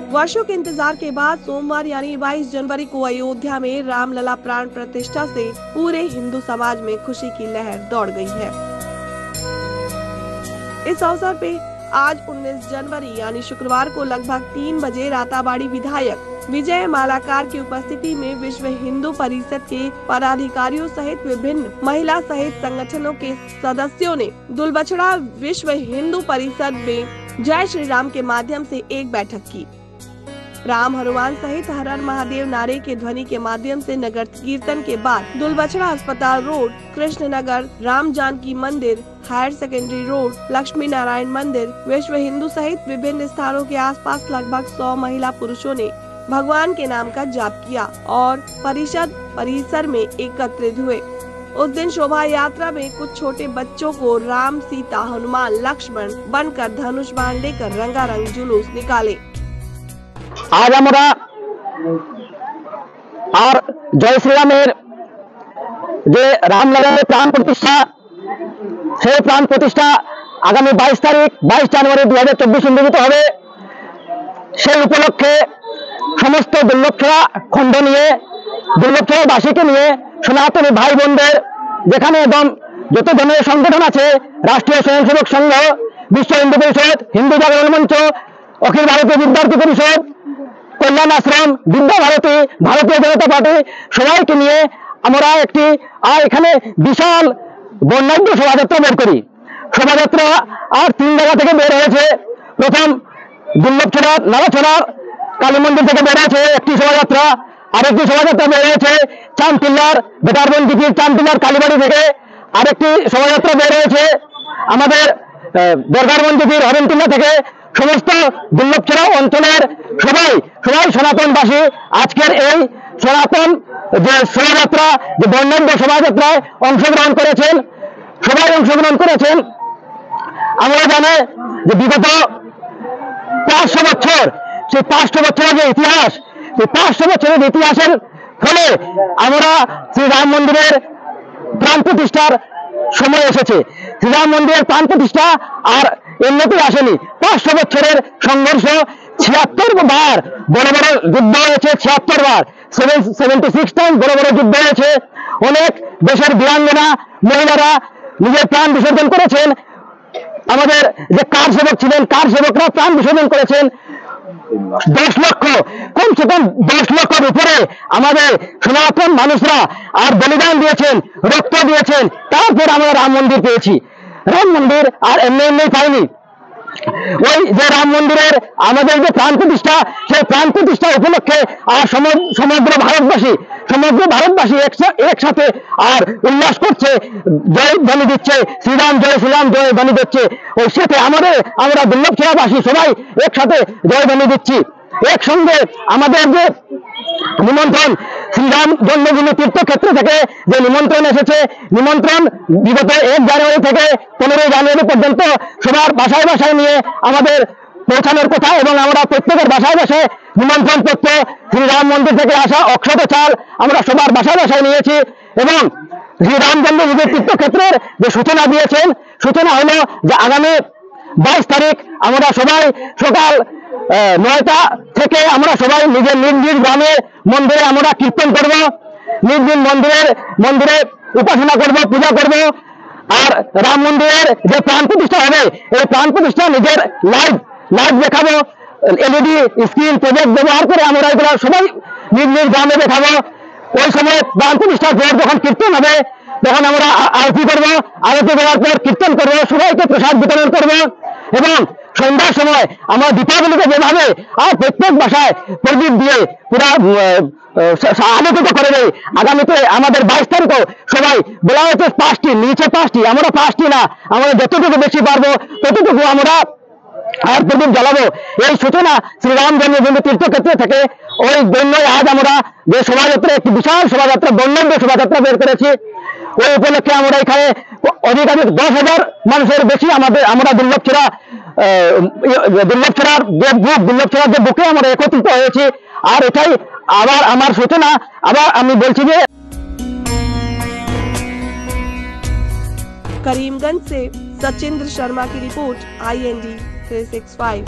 वर्षों के इंतजार के बाद सोमवार यानी 22 जनवरी को अयोध्या में रामलला प्राण प्रतिष्ठा से पूरे हिंदू समाज में खुशी की लहर दौड़ गई है। इस अवसर पे आज 19 जनवरी यानी शुक्रवार को लगभग 3 बजे राताबाड़ी विधायक विजय मालाकार की उपस्थिति में विश्व हिंदू परिषद के पदाधिकारियों सहित विभिन्न महिला सहित संगठनों के सदस्यों ने दुलबछड़ा विश्व हिंदू परिषद में जय श्री राम के माध्यम से एक बैठक की। राम हनुमान सहित हर हर महादेव नारे के ध्वनि के माध्यम से नगर कीर्तन के बाद दुलबछड़ा अस्पताल road, Krishna Nagar, Ram Janki Mandir, higher secondary road, Lakshmi Narayan Mandir, Vishwa Hindu सहित विभिन्न स्थानों के आसपास लगभग 100 महिला पुरुषों ने भगवान के नाम का जाप किया और परिषद परिसर में एकत्रित हुए। उस दिन शोभा यात्रा में कुछ छोटे बच्चों को राम, सीता, हनुमान, लक्ष्मण बनकर धनुष बाण लेकर रंगारंग जुलूस निकाले। आज আমরা আর জয় শ্রীরামের যে রামলালার প্রাণ প্রতিষ্ঠা, সেই প্রাণ প্রতিষ্ঠা আগামী 22 জানুয়ারি 2024 অনুষ্ঠিত হবে। সেই উপলক্ষে সমস্ত দুর্লভছড়া খণ্ড নিয়ে দুর্লভছড়াবাসীকে নিয়ে সনাতনী ভাই বোনদের যেখানে একদম যত ধরনের সংগঠন আছে, রাষ্ট্রীয় স্বয়ংসেবক সংঘ, বিশ্ব হিন্দু পরিষদ, হিন্দু জাগরণ মঞ্চ, অখিল ভারতীয় বিদ্যার্থী পরিষদ, কল্যাণ আশ্রম, বিদ্যা ভারতী, ভারতীয় জনতা পার্টি সবাইকে নিয়ে আমরা একটি এখানে বিশাল বর্ণাঢ্য শোভাযাত্রা বের করি। শোভাযাত্রা আর 3 জায়গা থেকে বের হয়েছে। প্রথম দুর্লভছড়ার নাড়াছড়ার কালী মন্দির থেকে বের হয়েছে একটি শোভাযাত্রা, আরেকটি শোভাযাত্রা বের হয়েছে চাঁদটিল্লার বেটারবন্দির চাঁদটিল্লার কালীবাড়ি থেকে, আরেকটি শোভাযাত্রা বের হয়েছে আমাদের দরগারবন্দির হরেনটিল্লা থেকে। সমস্ত দুর্লভছড়া অঞ্চলের সবাই সনাতনবাসী আজকের এই সনাতন যে শোভাযাত্রা, যে বর্ণাঢ্য শোভাযাত্রায় অংশগ্রহণ করেছেন, সবাই অংশগ্রহণ করেছেন। আমরা জানি যে বিগত 500 বছর, সেই 500 বছরের যে ইতিহাস, সেই 500 বছরের ইতিহাসের ফলে আমরা শ্রীরাম মন্দিরের প্রাণ প্রতিষ্ঠার সময় এসেছে। শ্রীরাম মন্দিরের প্রাণ প্রতিষ্ঠা আর এমনিতে আসেনি। 500 বছরের সংঘর্ষ, 76 বার বড় বড় যুদ্ধ হয়েছে, 76 বার 76 টাইম বড় বড় যুদ্ধ হয়েছে। অনেক দেশের বীরাঙ্গনা মহিলারা নিজের প্রাণ বিসর্জন করেছেন। আমাদের যে কার সেবক ছিলেন, কার সেবকরা প্রাণ বিসর্জন করেছেন। 10 লক্ষ, কমসে কম 10 লক্ষের উপরে আমাদের সনাতন মানুষরা আর বলিদান দিয়েছেন, রক্ত দিয়েছেন। তারপর আমরা রাম মন্দির পেয়েছি। রাম মন্দির আর এমনি পাইনি। ওই যে রাম মন্দিরের আমাদের যে প্রাণ প্রতিষ্ঠা, সেই প্রাণ প্রতিষ্ঠা উপলক্ষে আর সমগ্র ভারতবাসী একসাথে আর উল্লাস করছে, জয় ধ্বনি দিচ্ছে, শ্রীরাম জয় ধ্বনি দিচ্ছে। ওই সাথে আমরা দুর্লভছড়াবাসী সবাই একসাথে জয় ধ্বনি দিচ্ছি। একসঙ্গে আমাদের যে নিমন্ত্রণ, শ্রীরাম জন্মভূমি তীর্থক্ষেত্র থেকে যে নিমন্ত্রণ এসেছে, নিমন্ত্রণ বিগত 1 জানুয়ারি থেকে 15 জানুয়ারি পর্যন্ত সবার বাসায় বাসায় নিয়ে আমাদের পৌঁছানোর কথা এবং আমরা প্রত্যেকের বাসায় বাসায় নিমন্ত্রণ পত্র, শ্রীরাম মন্দির থেকে আসা অক্ষত চাল আমরা সবার বাসায় বাসায় নিয়েছি। এবং শ্রীরাম জন্মভূমি তীর্থক্ষেত্রের যে সূচনা দিয়েছেন, সূচনা হলো যে আগামী 22 তারিখ আমরা সবাই সকাল 9টা থেকে আমরা সবাই নিজের নিজ গ্রামে মন্দিরে আমরা কীর্তন করব, নিজ মন্দিরে উপাসনা করব, পূজা করব। আর রাম মন্দিরের যে প্রাণ প্রতিষ্ঠা হবে, এই প্রাণ প্রতিষ্ঠা নিজের লাইভ দেখাবো। LED স্ক্রিন প্রজেক্ট ব্যবহার করে আমরা এগুলো সবাই নিজ গ্রামে দেখাবো। ওই সময় প্রাণ প্রতিষ্ঠার পর যখন কীর্তন হবে, তখন আমরা আরতি করবো, আরতি করার পর কীর্তন করবো, সবাইকে প্রসাদ বিতরণ করবো। এবং সন্ধ্যার সময় আমরা দীপাবলিকে যেভাবে আর প্রত্যেক বাসায় প্রদীপ দিয়ে পুরা আলোকিত করে দেয়, আগামীতে আমাদের 22 তারিখও সবাই বলা হয়েছে 5টি, নিচে 5টি, আমরা 5টি না, আমরা যতটুকু বেশি পারবো ততটুকু আমরা আর প্রদীপ জ্বালাবো। এই সূচনা শ্রীরাম জন্মভূমি তীর্থক্ষেত্র থেকে। ওই জন্যই আজ আমরা যে শোভাযাত্রা, একটি বিশাল শোভাযাত্রা, বর্ণাঢ্য শোভাযাত্রা বের করেছি। ওই উপলক্ষে আমরা এখানে অধিকাংশ 10,000 মানুষের বেশি আমরা দুর্লভছড়ার যে বুকে আমরা একত্রিত হয়েছি। আর এটাই আবার আমার সূচনা। আবার আমি বলছি যে करीमगंज से सचिंद्र शर्मा की रिपोर्ट, IND 365।